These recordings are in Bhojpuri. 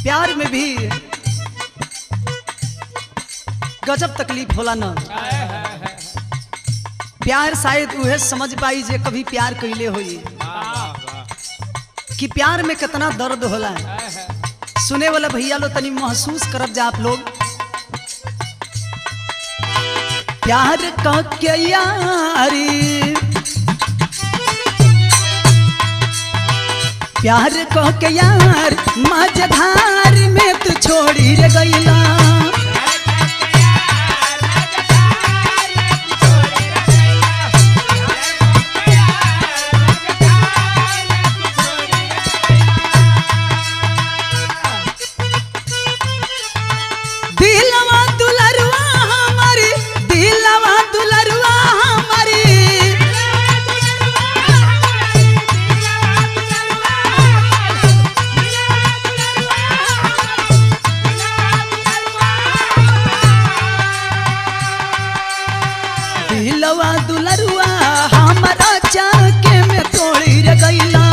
प्यार में भी गजब तकलीफ होला ना। प्यार शायद उहे समझ पाई जे कभी प्यार कैले होई कि प्यार में कितना दर्द होला। सुने वाला भैया लो तनी महसूस करब जा आप लोग। प्यार का क्या यारी, प्यार को के यार मझधार में तू छोड़ी रे गईला। दिलवा दुलरुआ हमारी, दिलवा दुलरुआ हमारी, दिलवा दुलरुआ हमारा चाके में तोड़ी रे गईला।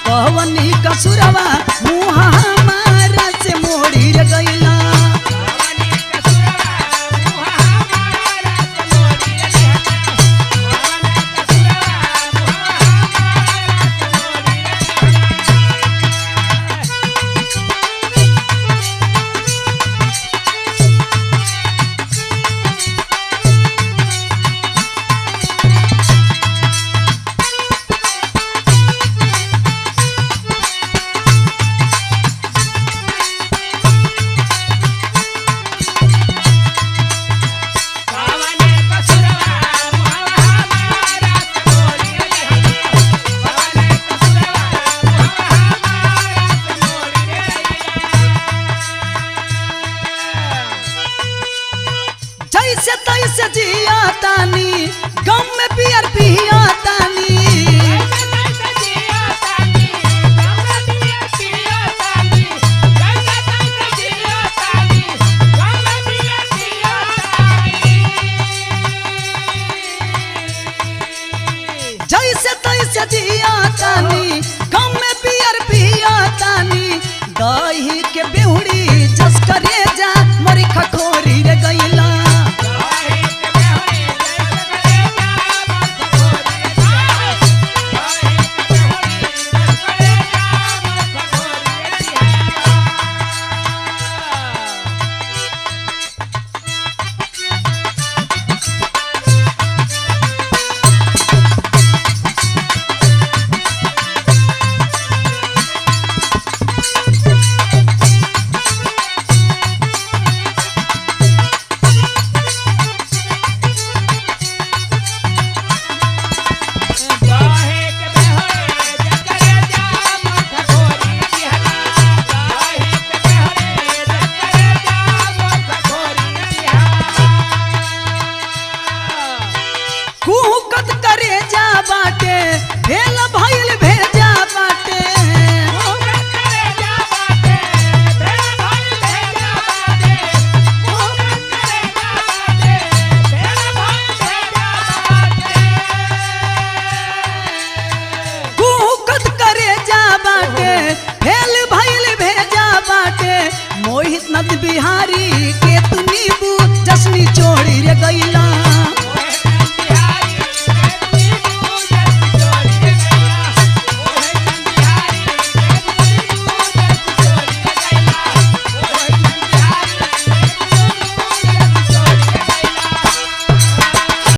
पवनी कसुरवा मुँह हमारा से मोड़ी रे गईला। जैसे तैसे जिया तानी, गम में पियर पिया तानी, जैसे तैसे जिया तानी, गम में पियर पिया तानी। दही के बेहुड़ी जस करे जा मोरी खखोरी रे गईला। मोहित नद बिहारी के तू नीबू जसनी चोड़ी रे गईला।